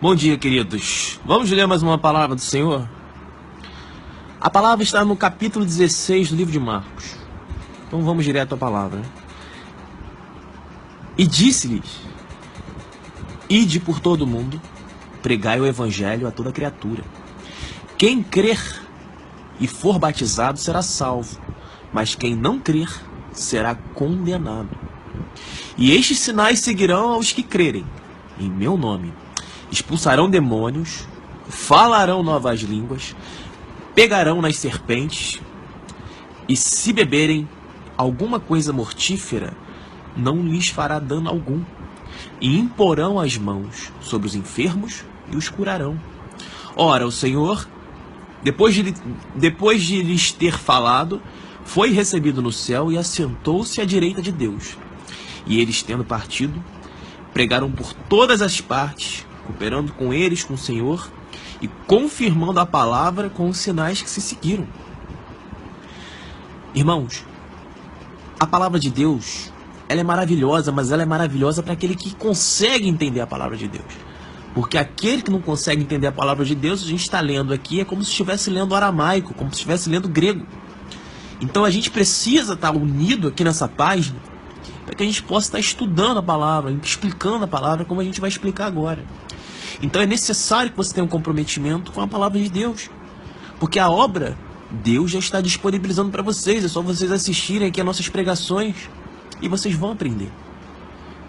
Bom dia, queridos. Vamos ler mais uma palavra do Senhor? A palavra está no capítulo 16 do livro de Marcos. Então vamos direto à palavra. E disse-lhes: Ide por todo o mundo, pregai o evangelho a toda criatura. Quem crer e for batizado será salvo, mas quem não crer será condenado. E estes sinais seguirão aos que crerem. Em meu nome expulsarão demônios, falarão novas línguas, pegarão nas serpentes, e se beberem alguma coisa mortífera, não lhes fará dano algum. E imporão as mãos sobre os enfermos e os curarão. Ora, o Senhor, depois de lhes ter falado, foi recebido no céu e assentou-se à direita de Deus. E eles, tendo partido, pregaram por todas as partes, cooperando com eles, com o Senhor, e confirmando a palavra com os sinais que se seguiram. Irmãos, a palavra de Deus, ela é maravilhosa, mas ela é maravilhosa para aquele que consegue entender a palavra de Deus. Porque aquele que não consegue entender a palavra de Deus, a gente está lendo aqui, é como se estivesse lendo aramaico, como se estivesse lendo grego. Então a gente precisa estar unido aqui nessa página, para que a gente possa estar estudando a palavra, explicando a palavra, como a gente vai explicar agora. Então é necessário que você tenha um comprometimento com a palavra de Deus. Porque a obra, Deus já está disponibilizando para vocês. É só vocês assistirem aqui as nossas pregações e vocês vão aprender.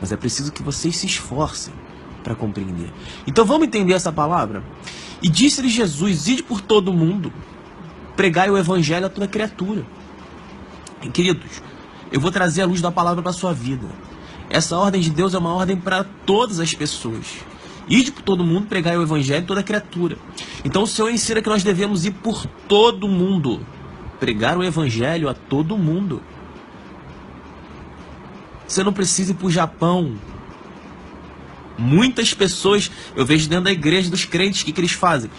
Mas é preciso que vocês se esforcem para compreender. Então vamos entender essa palavra? E disse-lhe Jesus: Ide por todo o mundo, pregai o evangelho a toda criatura. E, queridos, eu vou trazer a luz da palavra para a sua vida. Essa ordem de Deus é uma ordem para todas as pessoas. Ide por todo mundo, pregai o evangelho a toda criatura. Então o Senhor ensina que nós devemos ir por todo mundo, pregar o evangelho a todo mundo. Você não precisa ir para o Japão. Muitas pessoas, eu vejo dentro da igreja dos crentes, o que eles fazem?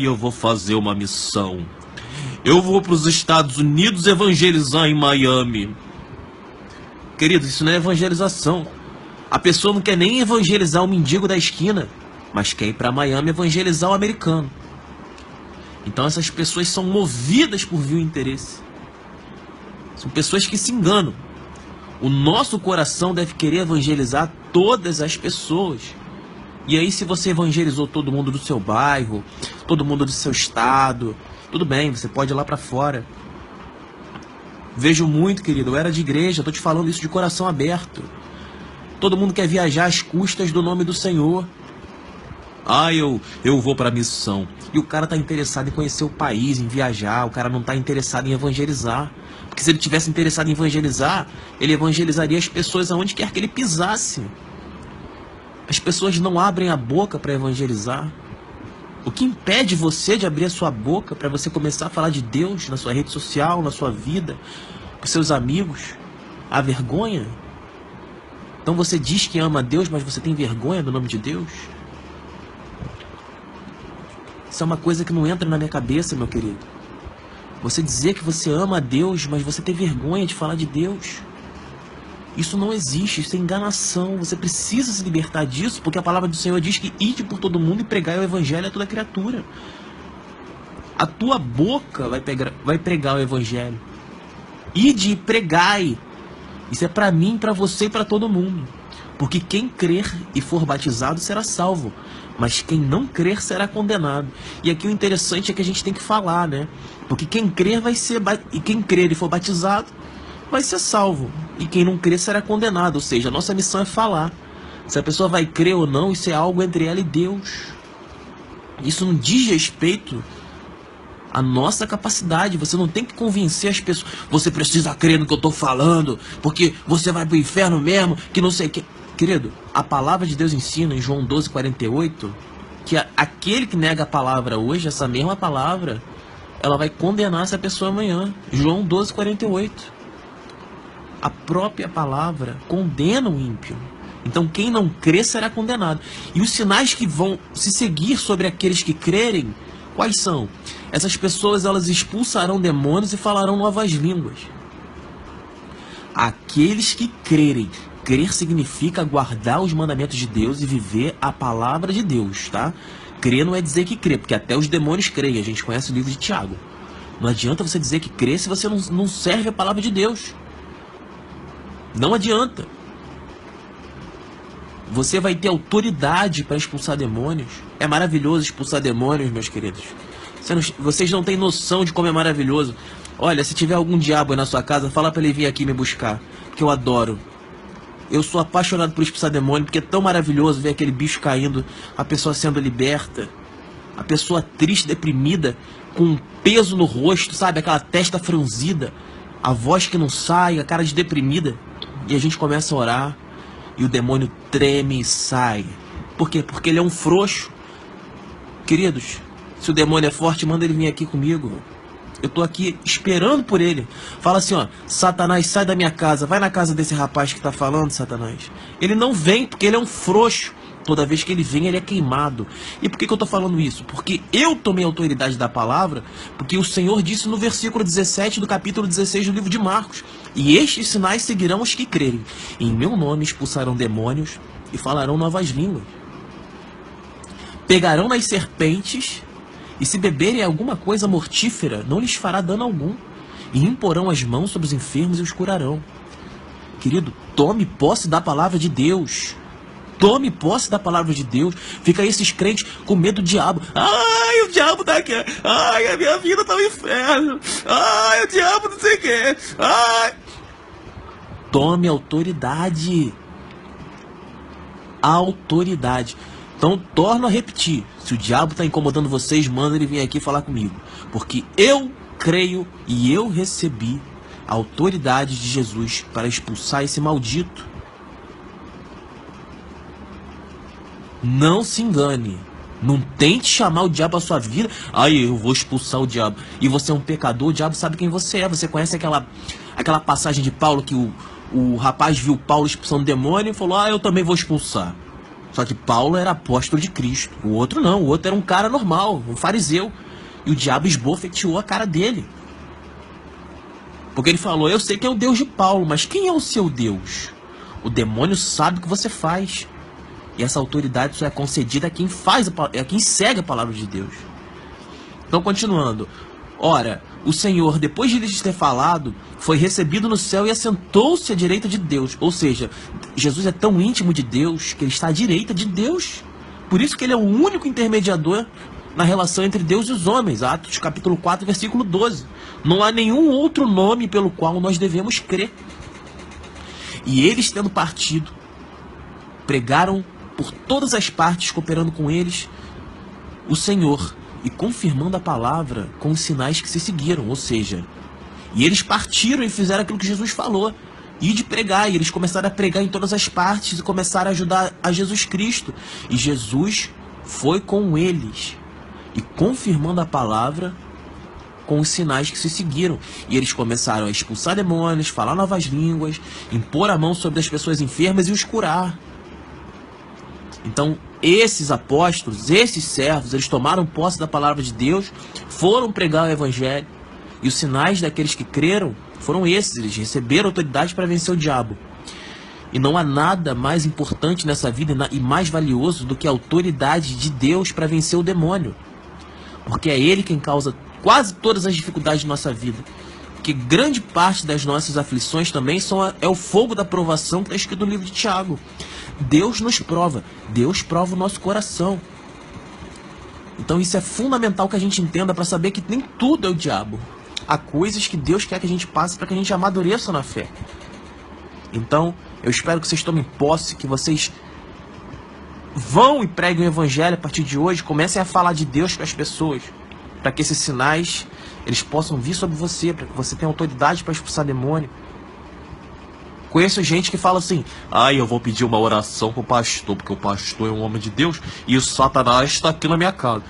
Eu vou fazer uma missão. Eu vou para os Estados Unidos evangelizar em Miami. Querido, isso não é evangelização. A pessoa não quer nem evangelizar o mendigo da esquina, mas quer ir para Miami evangelizar o americano. Então essas pessoas são movidas por vil interesse. São pessoas que se enganam. O nosso coração deve querer evangelizar todas as pessoas. E aí, se você evangelizou todo mundo do seu bairro, todo mundo do seu estado, tudo bem, você pode ir lá para fora. Vejo muito, querido, eu era de igreja, estou te falando isso de coração aberto. Todo mundo quer viajar às custas do nome do Senhor. Eu vou para a missão. E o cara está interessado em conhecer o país, em viajar. O cara não está interessado em evangelizar. Porque se ele tivesse interessado em evangelizar, ele evangelizaria as pessoas aonde quer que ele pisasse. As pessoas não abrem a boca para evangelizar. O que impede você de abrir a sua boca para você começar a falar de Deus na sua rede social, na sua vida, com seus amigos? A vergonha? Então você diz que ama a Deus, mas você tem vergonha do nome de Deus? Isso é uma coisa que não entra na minha cabeça, meu querido. Você dizer que você ama a Deus, mas você tem vergonha de falar de Deus. Isso não existe, isso é enganação. Você precisa se libertar disso, porque a palavra do Senhor diz que ide por todo mundo e pregai o evangelho a toda criatura. A tua boca vai pregar o evangelho. Ide e pregai. Isso é para mim, para você e para todo mundo. Porque quem crer e for batizado será salvo, mas quem não crer será condenado. E aqui o interessante é que a gente tem que falar, né? Porque quem crer e quem crer e for batizado vai ser salvo, e quem não crer será condenado. Ou seja, a nossa missão é falar. Se a pessoa vai crer ou não, isso é algo entre ela e Deus. Isso não diz respeito à nossa capacidade. Você não tem que convencer as pessoas. Você precisa crer no que eu estou falando, porque você vai para o inferno mesmo, que não sei o que. Querido, a palavra de Deus ensina em João 12:48 que aquele que nega a palavra hoje, essa mesma palavra, ela vai condenar essa pessoa amanhã. João 12:48. A própria palavra condena o ímpio. Então quem não crê será condenado. E os sinais que vão se seguir sobre aqueles que crerem, quais são? Essas pessoas, elas expulsarão demônios e falarão novas línguas. Aqueles que crerem. Crer significa guardar os mandamentos de Deus e viver a palavra de Deus, tá? Crer não é dizer que crê, porque até os demônios creem. A gente conhece o livro de Tiago. Não adianta você dizer que crê se você não serve a palavra de Deus. Não adianta. Você vai ter autoridade para expulsar demônios. É maravilhoso expulsar demônios, meus queridos. Vocês não têm noção de como é maravilhoso. Olha, se tiver algum diabo aí na sua casa, fala para ele vir aqui me buscar, que eu adoro. Eu sou apaixonado por expulsar demônio, porque é tão maravilhoso ver aquele bicho caindo, a pessoa sendo liberta, a pessoa triste, deprimida, com um peso no rosto, sabe? Aquela testa franzida, a voz que não sai, a cara de deprimida. E a gente começa a orar e o demônio treme e sai. Por quê? Porque ele é um frouxo. Queridos, se o demônio é forte, manda ele vir aqui comigo. Eu tô aqui esperando por ele. Fala assim, ó, Satanás, sai da minha casa. Vai na casa desse rapaz que tá falando, Satanás. Ele não vem porque ele é um frouxo. Toda vez que ele vem, ele é queimado. E por que eu tô falando isso? Porque eu tomei a autoridade da palavra, porque o Senhor disse no versículo 17 do capítulo 16 do livro de Marcos: e estes sinais seguirão os que crerem. Em meu nome expulsarão demônios e falarão novas línguas. Pegarão nas serpentes, e se beberem alguma coisa mortífera, não lhes fará dano algum. E imporão as mãos sobre os enfermos e os curarão. Querido, tome posse da palavra de Deus. Tome posse da palavra de Deus. Fica aí esses crentes com medo do diabo. Ai, o diabo tá aqui. Ai, a minha vida tá um inferno. Ai, o diabo não sei o que. Ai. Tome autoridade. Autoridade. Então, torno a repetir. Se o diabo está incomodando vocês, manda ele vir aqui falar comigo. Porque eu creio e eu recebi a autoridade de Jesus para expulsar esse maldito. Não se engane. Não tente chamar o diabo à sua vida. Ai, eu vou expulsar o diabo. E você é um pecador, o diabo sabe quem você é. Você conhece aquela passagem de Paulo que o rapaz viu Paulo expulsando demônio e falou: ah, eu também vou expulsar. Só que Paulo era apóstolo de Cristo. O outro não, o outro era um cara normal, um fariseu. E o diabo esbofeteou a cara dele. Porque ele falou: eu sei que é o Deus de Paulo, mas quem é o seu Deus? O demônio sabe o que você faz. E essa autoridade só é concedida a quem a quem segue a palavra de Deus. Então, continuando. Ora, o Senhor, depois de lhes ter falado, foi recebido no céu e assentou-se à direita de Deus. Ou seja, Jesus é tão íntimo de Deus que ele está à direita de Deus. Por isso que ele é o único intermediador na relação entre Deus e os homens. Atos capítulo 4, versículo 12. Não há nenhum outro nome pelo qual nós devemos crer. E eles, tendo partido, pregaram por todas as partes, cooperando com eles o Senhor e confirmando a palavra com os sinais que se seguiram. Ou seja, e eles partiram e fizeram aquilo que Jesus falou, e de pregar, e eles começaram a pregar em todas as partes e começaram a ajudar a Jesus Cristo. E Jesus foi com eles e confirmando a palavra com os sinais que se seguiram. E eles começaram a expulsar demônios, falar novas línguas, impor a mão sobre as pessoas enfermas e os curar. Então, esses apóstolos, esses servos, eles tomaram posse da palavra de Deus, foram pregar o evangelho, e os sinais daqueles que creram foram esses. Eles receberam autoridade para vencer o diabo. E não há nada mais importante nessa vida e mais valioso do que a autoridade de Deus para vencer o demônio. Porque é ele quem causa quase todas as dificuldades de nossa vida. Porque grande parte das nossas aflições também é o fogo da provação que está escrito no livro de Tiago. Deus nos prova. Deus prova o nosso coração. Então isso é fundamental que a gente entenda, para saber que nem tudo é o diabo. Há coisas que Deus quer que a gente passe para que a gente amadureça na fé. Então, eu espero que vocês tomem posse, que vocês vão e preguem o evangelho a partir de hoje, comecem a falar de Deus para as pessoas, para que esses sinais eles possam vir sobre você, para que você tenha autoridade para expulsar demônio. Conheço gente que fala assim: ai, eu vou pedir uma oração pro pastor, porque o pastor é um homem de Deus e o Satanás está aqui na minha casa.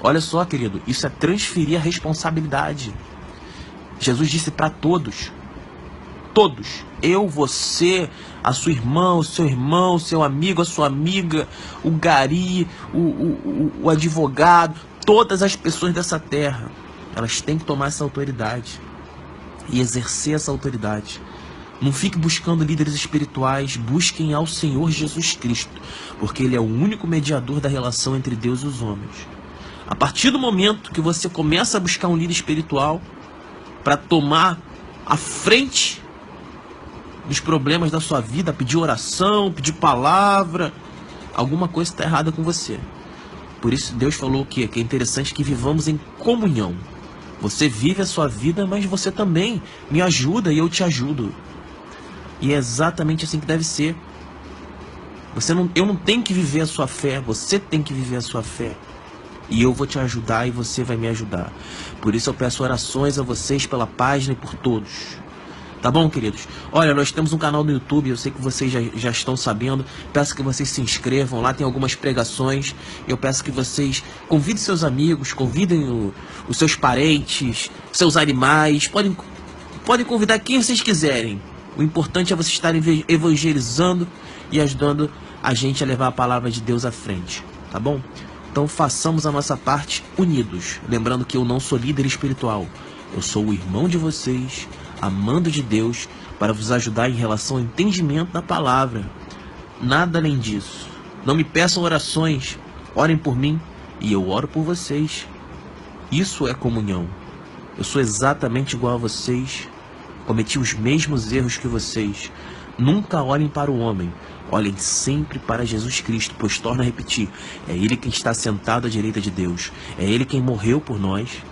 Olha só, querido, isso é transferir a responsabilidade. Jesus disse para todos, eu, você, a sua irmã, o seu irmão, o seu amigo, a sua amiga, o gari, o advogado, todas as pessoas dessa terra, elas têm que tomar essa autoridade e exercer essa autoridade. Não fique buscando líderes espirituais, busquem ao Senhor Jesus Cristo, porque Ele é o único mediador da relação entre Deus e os homens. A partir do momento que você começa a buscar um líder espiritual para tomar a frente dos problemas da sua vida, pedir oração, pedir palavra, alguma coisa está errada com você. Por isso Deus falou que é interessante que vivamos em comunhão. Você vive a sua vida, mas você também me ajuda e eu te ajudo. E é exatamente assim que deve ser. Eu não tenho que viver a sua fé, você tem que viver a sua fé. E eu vou te ajudar e você vai me ajudar. Por isso eu peço orações a vocês pela página e por todos. Tá bom, queridos? Olha, nós temos um canal no YouTube, eu sei que vocês já estão sabendo. Peço que vocês se inscrevam, lá tem algumas pregações. Eu peço que vocês convidem seus amigos, convidem os seus parentes, seus animais. Podem convidar quem vocês quiserem. O importante é vocês estarem evangelizando e ajudando a gente a levar a palavra de Deus à frente, tá bom? Então façamos a nossa parte unidos. Lembrando que eu não sou líder espiritual. Eu sou o irmão de vocês, amando de Deus, para vos ajudar em relação ao entendimento da palavra. Nada além disso. Não me peçam orações. Orem por mim e eu oro por vocês. Isso é comunhão. Eu sou exatamente igual a vocês. Cometi os mesmos erros que vocês. Nunca olhem para o homem. Olhem sempre para Jesus Cristo, pois torno a repetir, é Ele quem está sentado à direita de Deus. É Ele quem morreu por nós.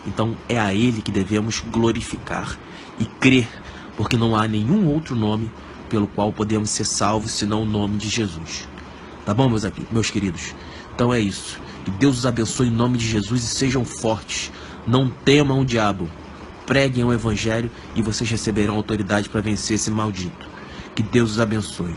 Então é a Ele que devemos glorificar e crer, porque não há nenhum outro nome pelo qual podemos ser salvos senão o nome de Jesus. Tá bom, meus queridos? Então é isso. Que Deus os abençoe em nome de Jesus e sejam fortes. Não temam o diabo. Preguem o evangelho e vocês receberão autoridade para vencer esse maldito. Que Deus os abençoe.